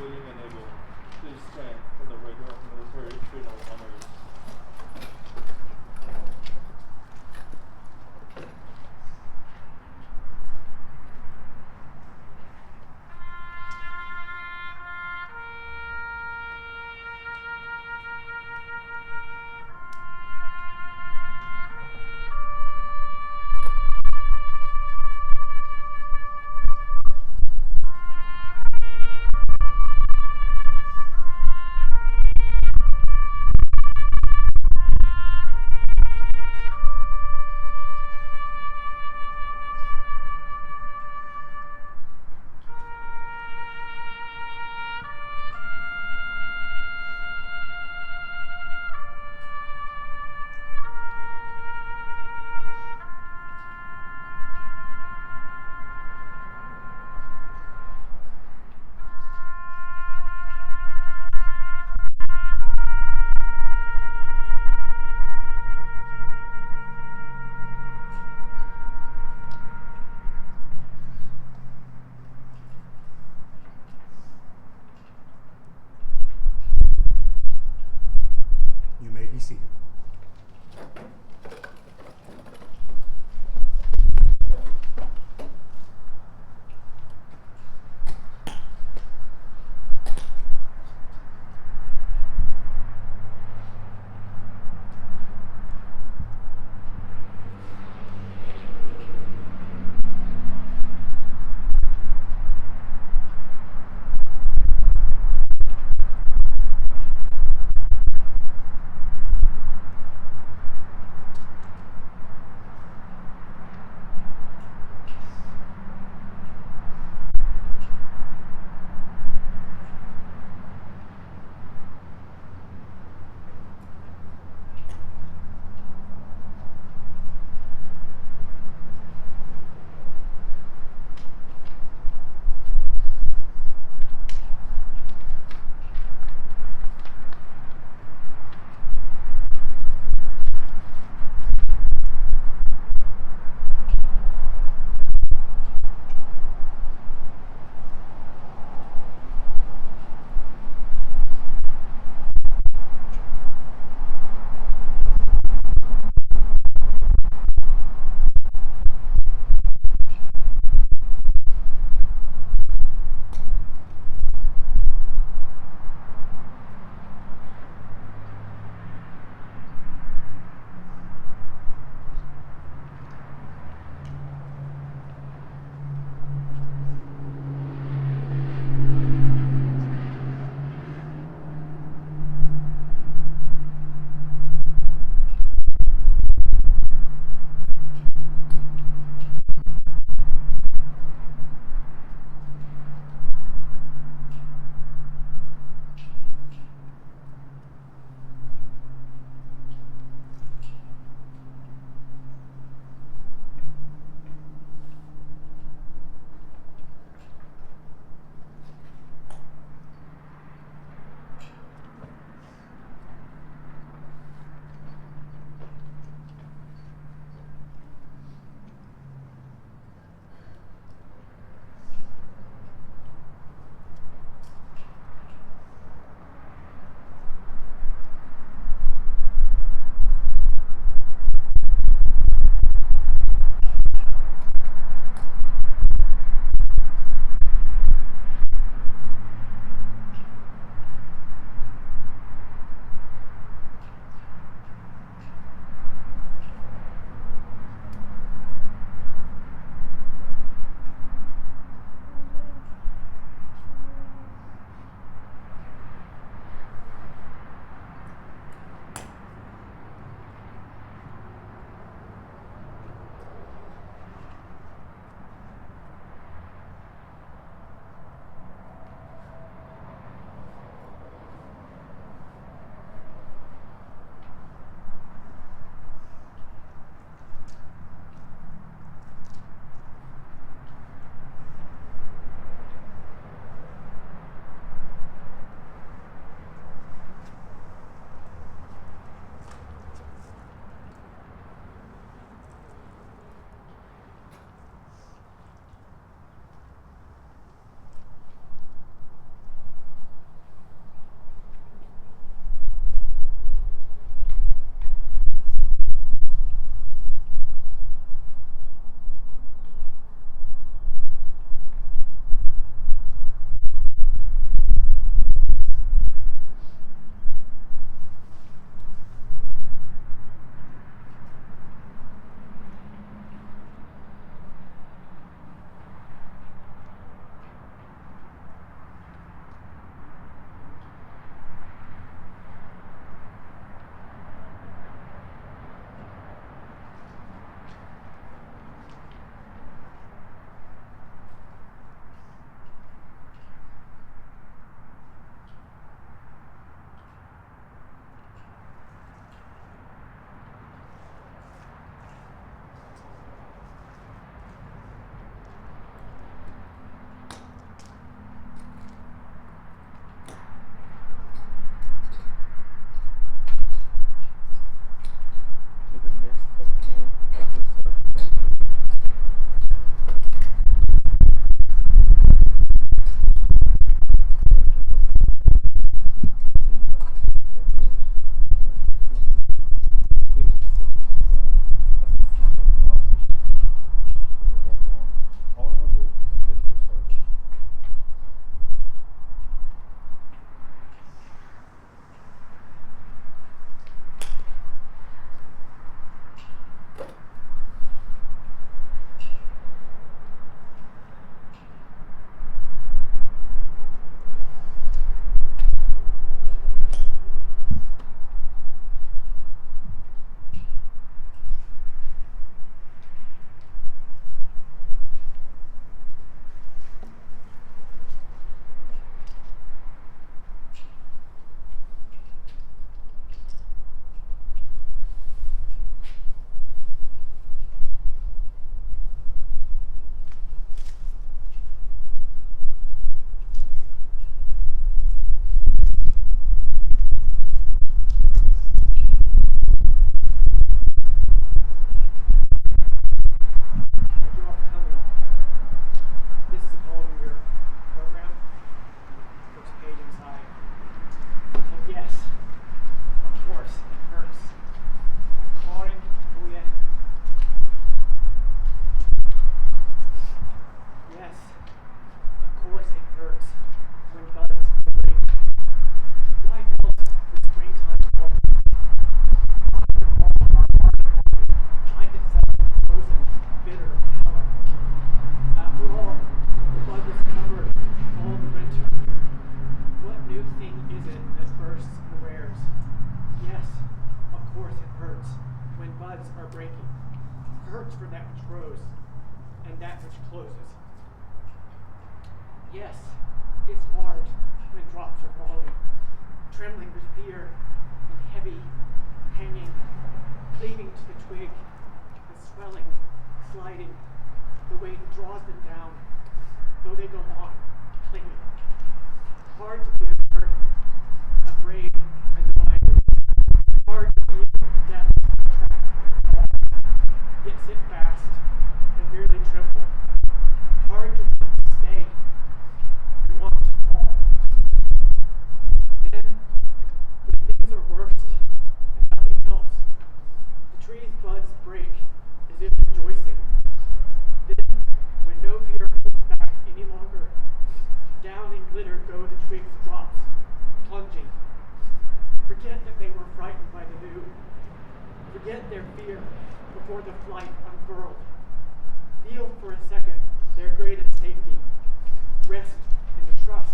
willing and able, please stand for the regular military funeral honors. grows and that which closes. Yes, it's hard when drops are falling, trembling with fear and heavy, hanging, cleaving to the twig, and swelling, sliding. The weight draws them down, though they go on, clinging. Hard to be uncertain, afraid and divided. Hard to feel the depth of the track and fall, yet sit fast and merely tremble. Hard to want to stay and want to fall. Then, when things are worst and nothing helps, the tree's buds break as if rejoicing. Then, when no fear holds back any longer, down in glitter go the twigs' drops, plunging. Forget that they were frightened by the new. Forget their fear before the flight unfurled. Feel for a second their greatest safety. Rest in the trust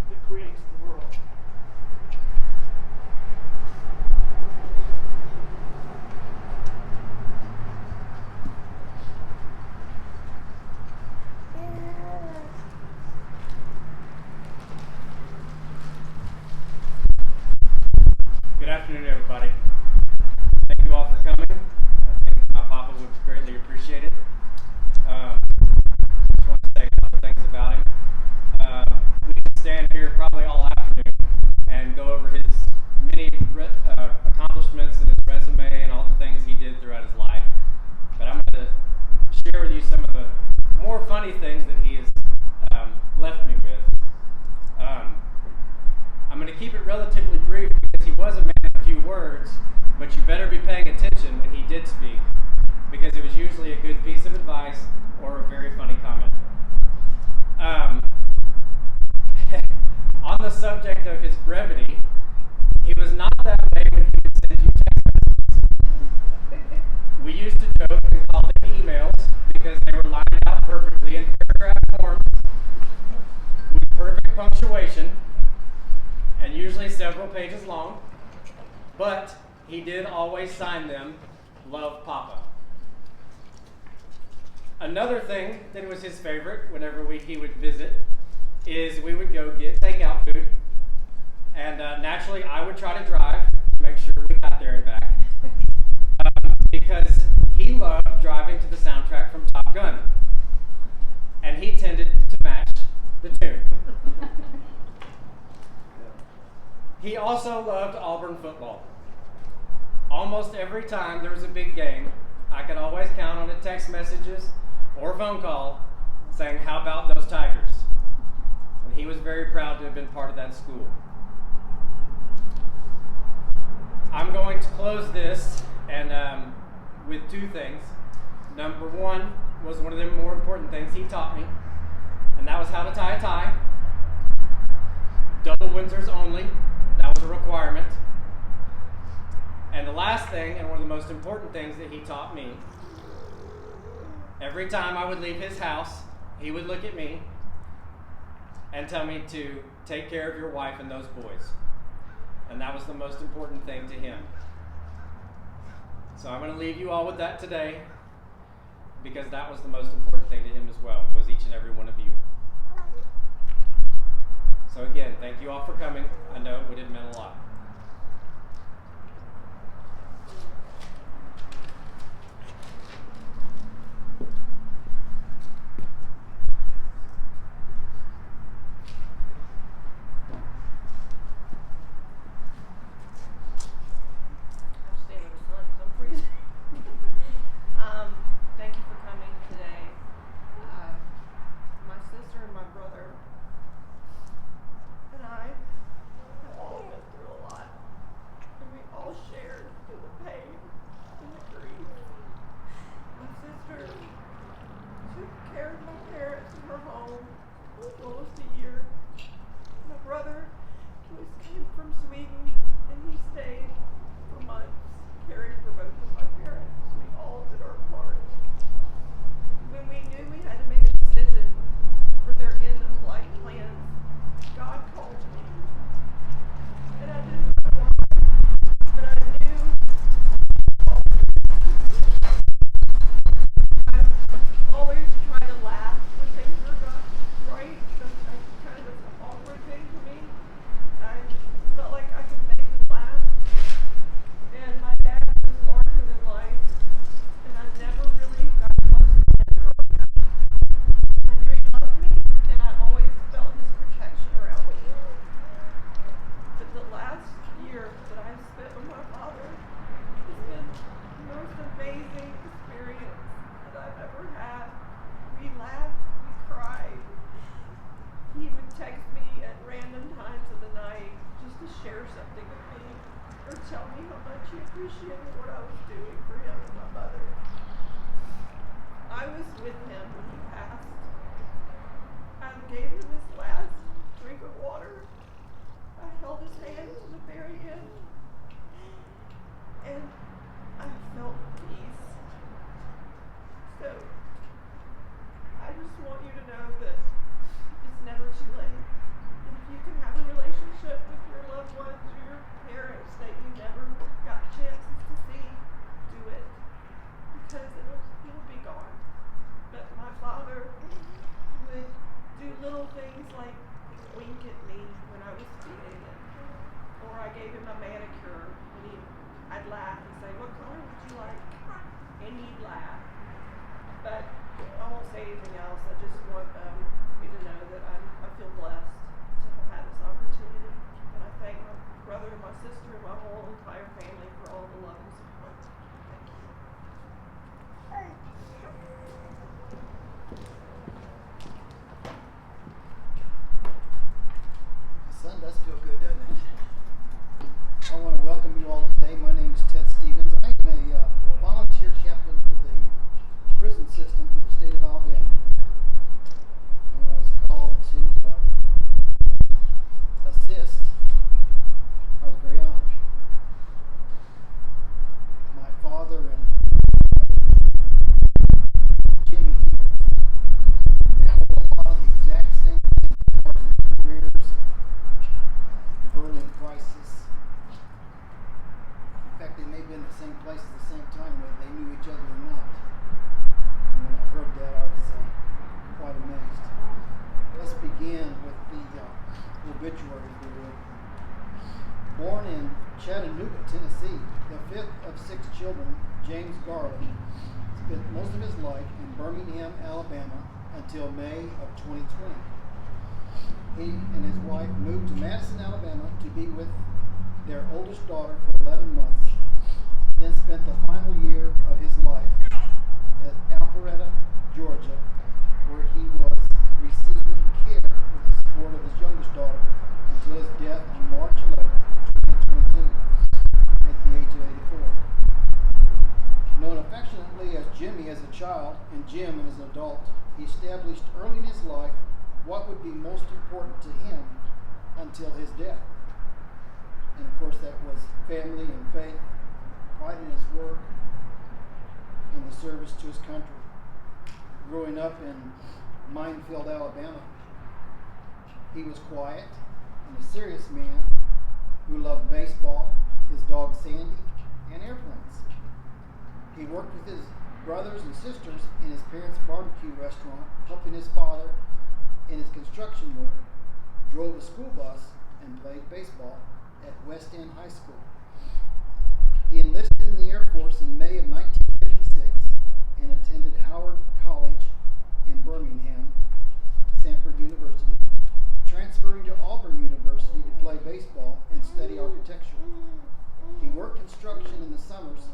that creates the world. Good afternoon, everybody. Thank you all for coming. I think my papa would greatly appreciate it. Just want to say a couple things about him. We could stand here probably all afternoon and go over his many accomplishments and his resume and all the things he did throughout his life. But I'm going to share with you some of the more funny things that he has left me with. I'm going to keep it relatively brief because he was a man of few words, but you better be paying attention when he did speak, because it was usually a good piece of advice or a very funny comment. On the subject of his brevity, he was not that way when he would send you text messages. We used to joke and call them emails because they were lined out perfectly in paragraph form with perfect punctuation and usually several pages long, but he did always sign them, Love, Papa. Another thing that was his favorite whenever he would visit is we would go get takeout food, and naturally I would try to drive to make sure we got there and back, because he loved driving to the soundtrack from Top Gun, and he tended to match the tune. He also loved Auburn football. Almost every time there was a big game, I could always count on the text messages or phone call saying, "How about those Tigers?" And he was very proud to have been part of that school. I'm going to close this and with two things. Number one was one of the more important things he taught me, and that was how to tie a tie. Double Windsors only. That was a requirement. And the last thing, and one of the most important things that he taught me, every time I would leave his house, he would look at me and tell me to take care of your wife and those boys. And that was the most important thing to him. So I'm going to leave you all with that today, because that was the most important thing to him as well, was each and every one of you. So again, thank you all for coming. I know it would have meant a lot. Thank you for coming today. My sister and my brother and I have all been through a lot. always try to laugh when things are not right. That's kind of an awkward thing for me. I felt like I could make them laugh. And my dad was larger than life, and I never really got close to him growing up. I knew he loved me, and I always felt his protection around me. But the last year that I spent with my father has been the most amazing experience that I've ever had. We laughed, we cried. He would text me at random times of the night just to share something with me or tell me how much he appreciated what I was doing for him and my mother. I was with him when he passed. I gave him his last drink of water. I held his hand to the very end. And I felt peace. So, I just want you to know that it's never too late. And if you can have a relationship with your loved ones or your parents that you never got chances to see, do it. Because it'll be gone. But my father would do little things like wink at me when I was feeding him. Or I gave him a manicure and I'd laugh and say, "What color would you like?" And he'd laugh. But I won't say anything else. I just want you to know that I feel blessed to have had this opportunity. And I thank my brother and my sister and my whole entire family for all the love and support. Thank you. Sun does feel good, doesn't it? I want to welcome you all today. My name is Ted Stevens. I am a volunteer chaplain for the prison system for the state of Alabama. And when I was called to assist, I was very honored. My father and Jimmy handled a lot of the exact same things as far as their careers, the Berlin crisis. In fact, they may have been in the same place at the same time, whether they knew each other or not. And when I heard that, I was quite amazed. Let's begin with the obituary, if we would. Born in Chattanooga, Tennessee, the fifth of 6 children, James Garland spent most of his life in Birmingham, Alabama, until May of 2020. He and his wife moved to Madison, Alabama to be with their oldest daughter for 11 months, then spent the final year of his life at Alpharetta, Georgia, where he was receiving care with the support of his youngest daughter until his death on March 11, 2022, at the age of 84. Known affectionately as Jimmy as a child and Jim as an adult, he established early in his life what would be most important to him until his death. And of course that was family and faith, pride in his work, and the service to his country. Growing up in Minefield, Alabama, he was quiet and a serious man who loved baseball, his dog Sandy, and airplanes. He worked with his brothers and sisters in his parents' barbecue restaurant, helping his father in his construction work, drove a school bus, and played baseball at West End High School. He enlisted in the Air Force in May of 1956 and attended Howard College in Birmingham, Samford University, transferring to Auburn University to play baseball and study architecture. He worked construction in the summers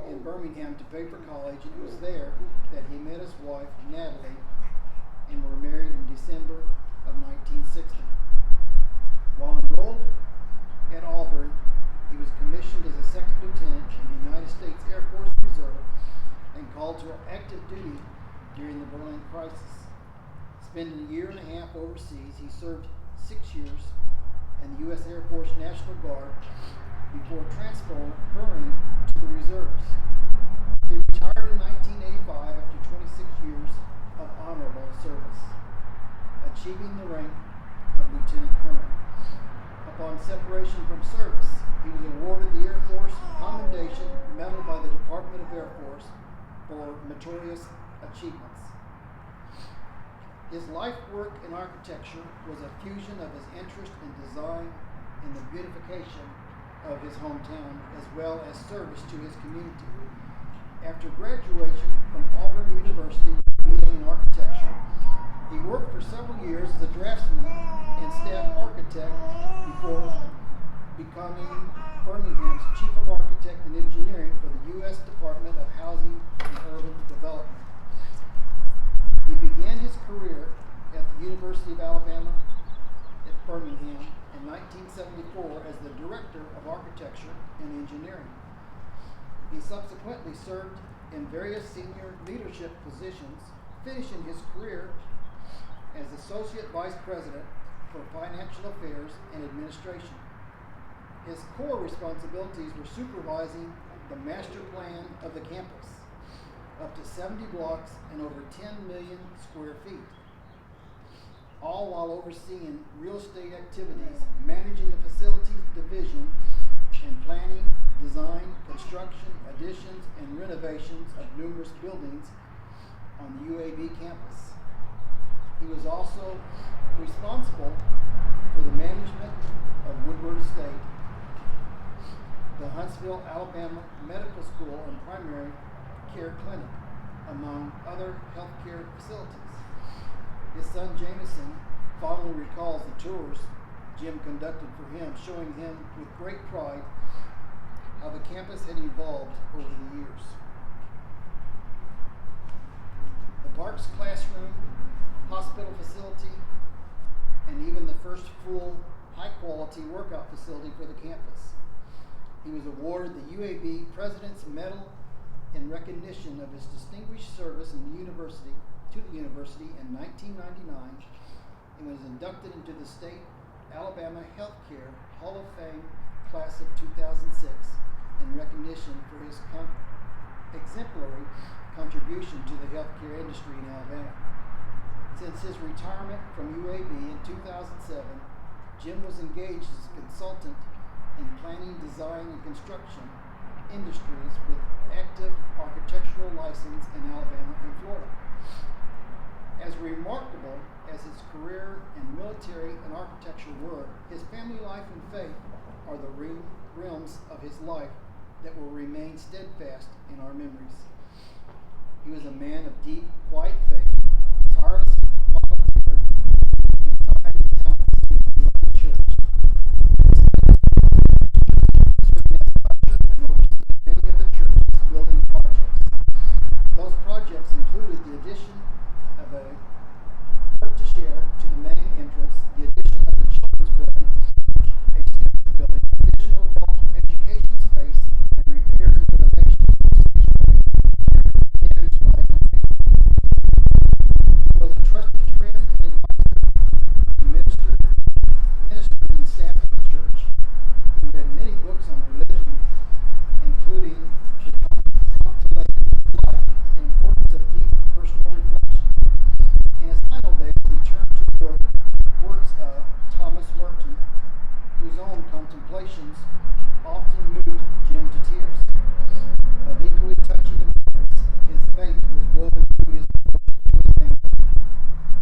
in Birmingham to pay for college, and it was there that he met his wife, Natalie, and were married in December of 1960. While enrolled at Auburn, he was commissioned as a second lieutenant in the United States Air Force Reserve and called to active duty during the Berlin crisis. Spending a year and a half overseas, he served 6 years in the U.S. Air Force National Guard before transferring to the reserves. He retired in 1985 after 26 years of honorable service, achieving the rank of lieutenant colonel. Upon separation from service, he was awarded the Air Force Commendation Medal by the Department of Air Force for meritorious achievements. His life work in architecture was a fusion of his interest in design and the beautification of his hometown, as well as service to his community. After graduation from Auburn University with a BA in architecture, he worked for several years as a draftsman and staff architect before becoming Birmingham's Chief of Architect and Engineering for the U.S. Department of Housing and Urban Development. He began his career at the University of Alabama at Birmingham in 1974 as the Director of Architecture and Engineering. He subsequently served in various senior leadership positions, finishing his career as Associate Vice President for Financial Affairs and Administration. His core responsibilities were supervising the master plan of the campus, up to 70 blocks and over 10 million square feet, all while overseeing real estate activities, managing the facilities division, and planning, design, construction, additions, and renovations of numerous buildings on the UAB campus. He was also responsible for the management of Woodward Estate, the Huntsville, Alabama Medical School and Primary Care Clinic, among other healthcare facilities. His son Jameson fondly recalls the tours Jim conducted for him, showing him with great pride how the campus had evolved over the years. The Parks classroom, hospital facility, and even the first full high-quality workout facility for the campus. He was awarded the UAB President's Medal in recognition of his distinguished service to the university in 1999 and was inducted into the State Alabama Healthcare Hall of Fame class of 2006 in recognition for his exemplary contribution to the healthcare industry in Alabama. Since his retirement from UAB in 2007, Jim was engaged as a consultant in planning, design, and construction industries with active architectural license in Alabama and Florida. As remarkable as his career in military and architecture were, his family life and faith are the realms of his life that will remain steadfast in our memories. He was a man of deep, quiet faith, tireless volunteer, and time and talents to the local church. And overseeing many of the church's building projects. Those projects included the addition of a porte cochere to the main entrance, the addition of the children's building, a student's building, additional adult education space, and repairs and renovations to the sanctuary damaged by the He was a trusted friend and advisor to ministers and staff of the church. He read many books on religion, including The Contemplative Life and Importance of Deep Personal Reflection. In his final days, he returned to the works of Thomas Merton, whose own contemplations often moved Jim to tears. Of equally touching importance, his faith was woven through his devotion to his family.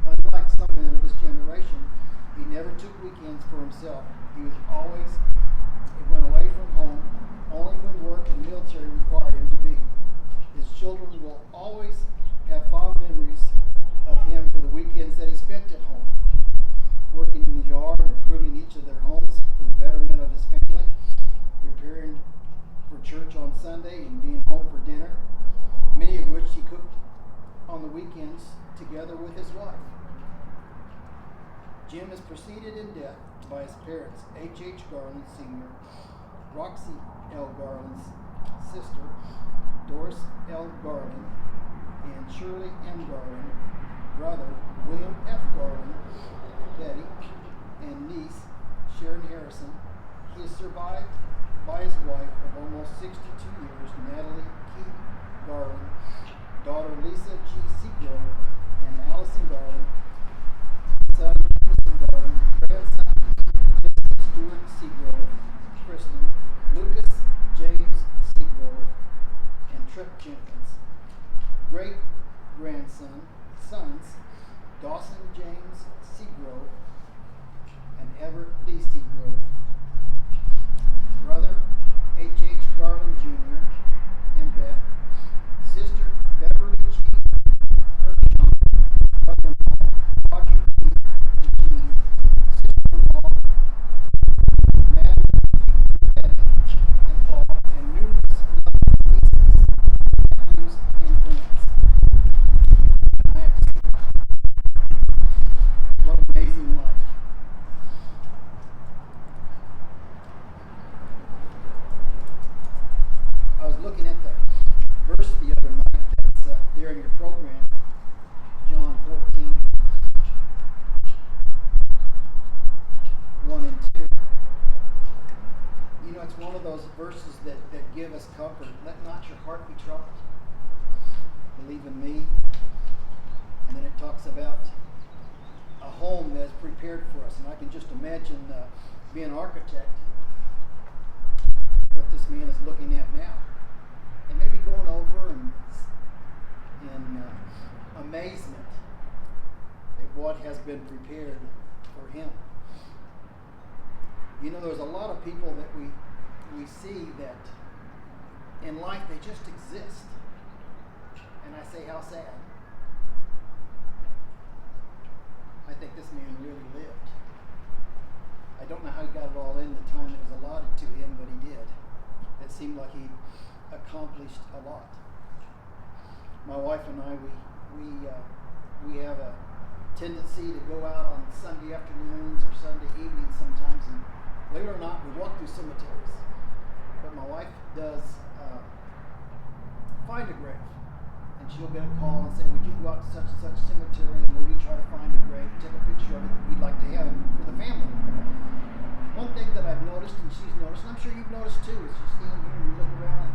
Unlike some men of his generation, he never took weekends for himself. He went away from home only when work and military required him to be. His children will always have fond memories of him for the weekends that he spent at home, working in the yard, improving each of their homes for the betterment of his family, preparing for church on Sunday and being home for dinner, many of which he cooked on the weekends together with his wife. Jim is preceded in death by his parents, H. Garland Sr., Roxy L. Garland's sister, Doris L. Garland, and Shirley M. Garland, brother, William F. Garland, Betty, and niece, Sharon Harrison. He is survived by his wife of almost 62 years, Natalie Keith Garland, daughter Lisa G. Seagrove, and Allison Garland, son Jameson Garland, grandson Jesse Stewart Seagrove, Kristen, Lucas James Seagrove, and Trip Jenkins. Great-grandson sons, Dawson James Seagrove and Everett Lee Seagrove. Brother H.H. Garland Jr. and Beth. Sister Beverly G. Urchon. Brother-in-law Roger P. and Jean. Sister-in-law Madeline Betty and Paul, and numerous nieces, nephews, and friends. I have to say, what an amazing life. I was looking at the verse the other night that's there in your program, John 14, 1 and 2. You know, it's one of those verses that give us comfort. Let not your heart be troubled. Believe in me. And then it talks about a home that is prepared for us. And I can just imagine being an architect, what this man is looking at now. And maybe going over and in amazement at what has been prepared for him. You know, there's a lot of people that we see that in life they just exist. And I say, how sad. I think this man really lived. I don't know how he got it all in the time that was allotted to him, but he did. It seemed like he accomplished a lot. My wife and I, we have a tendency to go out on Sunday afternoons or Sunday evenings sometimes, and believe it or not, we walk through cemeteries. But my wife does find a grave, and she'll get a call and say, "Would you go out to such and such cemetery, and will you try to find a grave, take a picture of it that we'd like to have it for the family?" One thing that I've noticed, and she's noticed, and I'm sure you've noticed too, is you stand here and you look around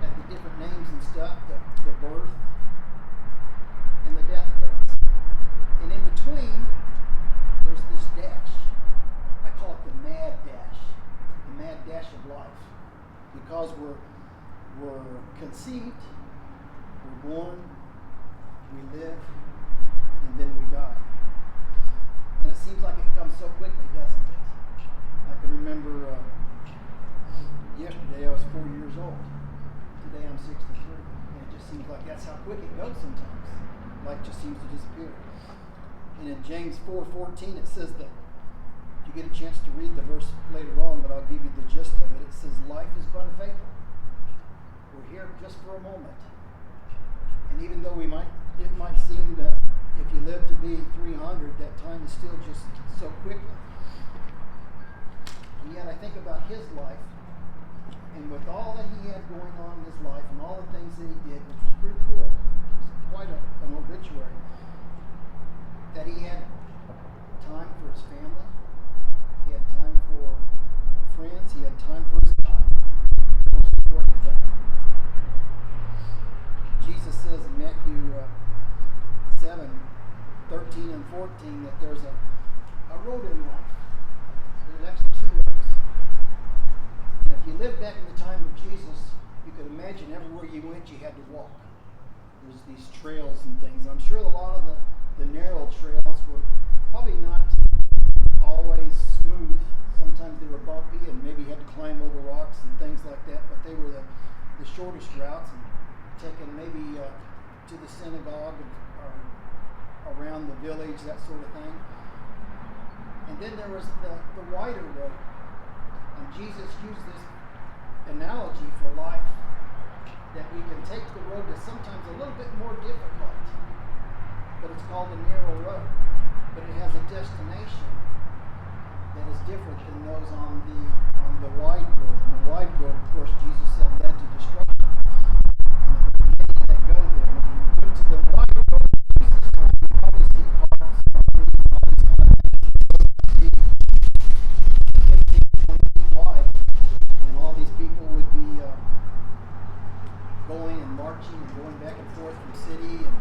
at the different names and stuff, the birth and the death dates. And in between, there's this dash. I call it the mad dash of life. Because we're conceived, we're born, we live, and then we die. And it seems like it comes so quickly, doesn't it? I can remember yesterday I was 4 years old. Today I'm 63. And it just seems like that's how quick it goes sometimes. Life just seems to disappear. And in James 4:14 it says that, you get a chance to read the verse later on, but I'll give you the gist of it. It says, life is but a vapor. We're here just for a moment. And even though it might seem that if you live to be 300, that time is still just so quickly. And yet I think about his life, and with all that he had going on in his life, and all the things that he did, which was pretty cool, it was quite an obituary, that he had time for his family, he had time for friends, he had time for his God. Most important thing. Jesus says in Matthew 7:13 and 14 that there's a road in life. There's actually two roads. And if you lived back in the time of Jesus, you could imagine everywhere you went you had to walk. There's these trails and things. I'm sure a lot of the narrow trails were probably not always smooth. Sometimes they were bumpy and maybe you had to climb over rocks and things like that, but they were the shortest routes, and taken maybe to the synagogue or around the village, that sort of thing. And then there was the wider road. And Jesus used this analogy for life, that we can take the road that's sometimes a little bit more difficult, but it's called the narrow road. But it has a destination that is different than those on the wide road. And the wide road, of course, Jesus said, led to destruction. And many that go there. When you go to the wide road, Jesus time, you probably see parks, concrete, and all these kind of things. 15, 20 feet wide, and all these people would be going and marching and going back and forth from city and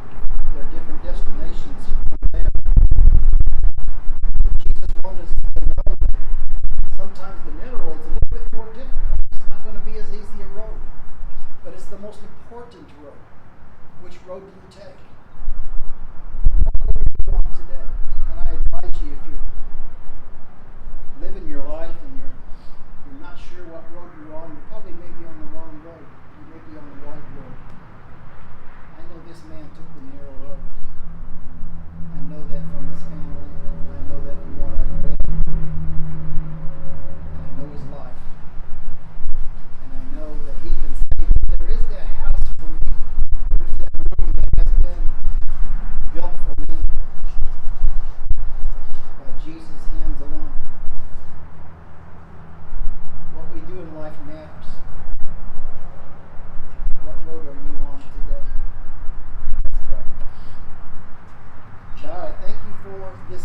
their different destinations from there. But Jesus wanted us to know that sometimes the narrow road is a little bit more difficult. It's not going to be as easy a road, but it's the most important road. Which road do you take?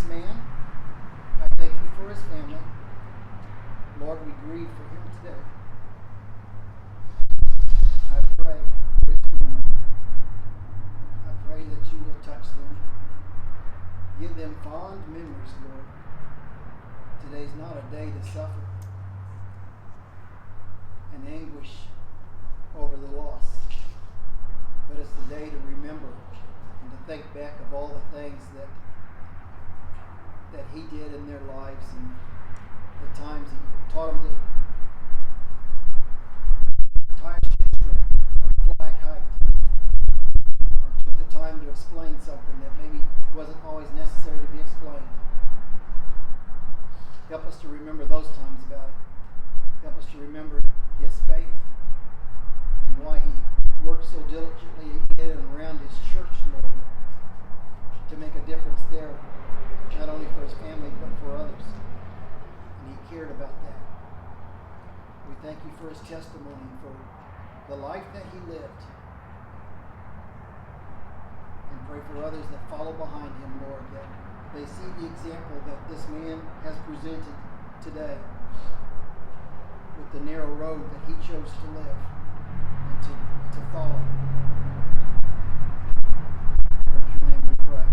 man. I thank you for his family. Lord, we grieve for him today. I pray for his family. I pray that you will touch them. Give them fond memories, Lord. Today's not a day to suffer and anguish over the loss, but it's the day to remember and to think back of all the things that he did in their lives and the times he taught them to tie a shoestring or fly a kite, or took the time to explain something that maybe wasn't always necessary to be explained. Help us to remember those times about it. Help us to remember his faith and why he worked so diligently in and around his church, Lord, to make a difference there, not only for his family but for others. And he cared about that. We thank you for his testimony, for the life that he lived. And pray for others that follow behind him, Lord, that they see the example that this man has presented today with the narrow road that he chose to live and to follow. In your name we pray.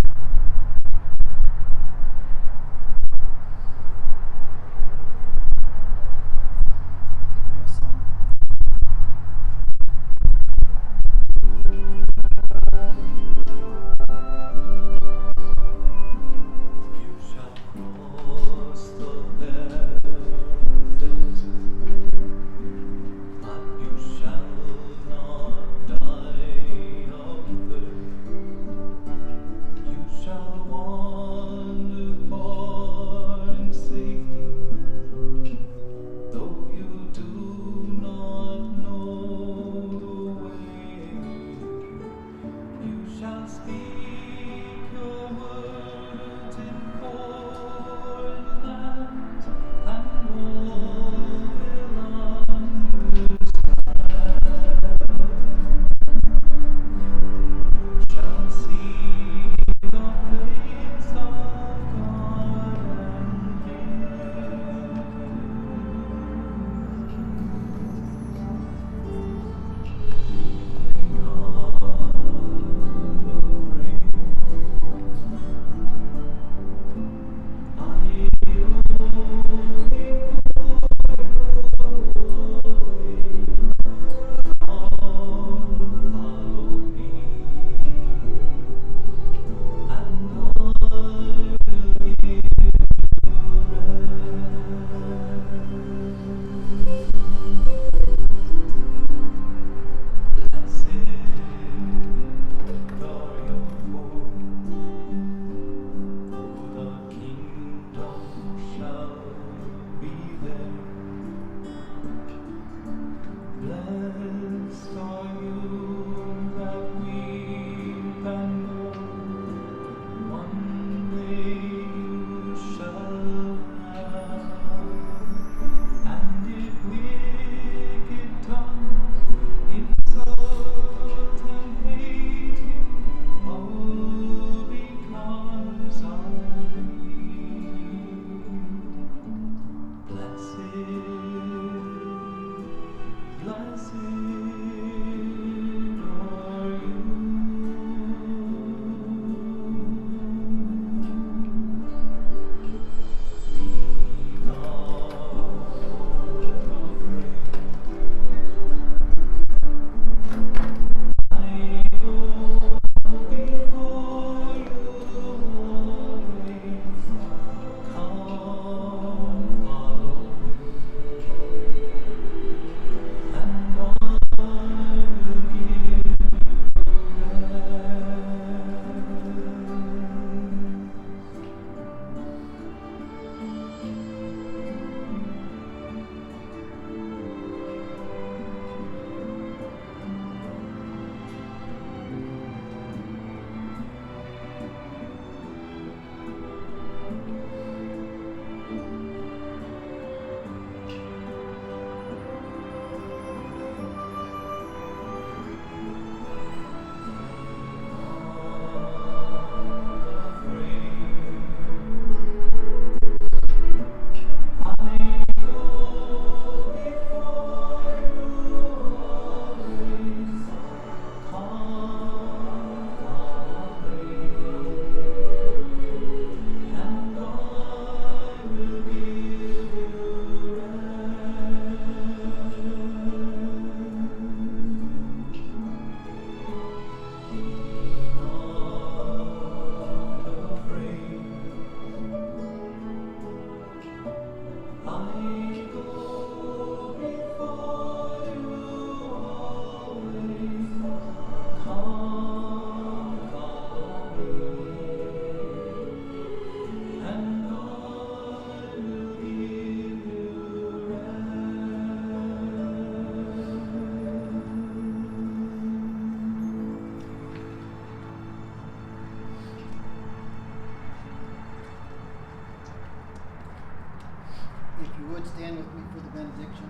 would stand with me for the benediction.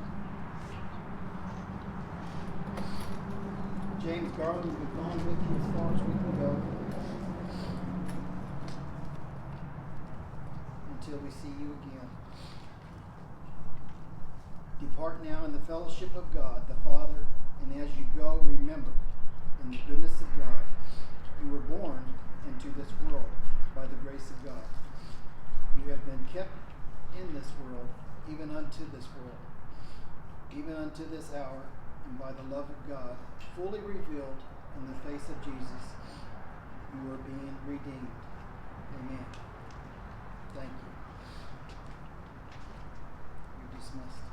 James Garland, we've gone with you as far as we can go until we see you again. Depart now in the fellowship of God, the Father, and as you go, remember, in the goodness of God, you were born into this world by the grace of God. You have been kept in this world, even unto this world, even unto this hour, and by the love of God, fully revealed in the face of Jesus, you are being redeemed. Amen. Thank you. You're dismissed.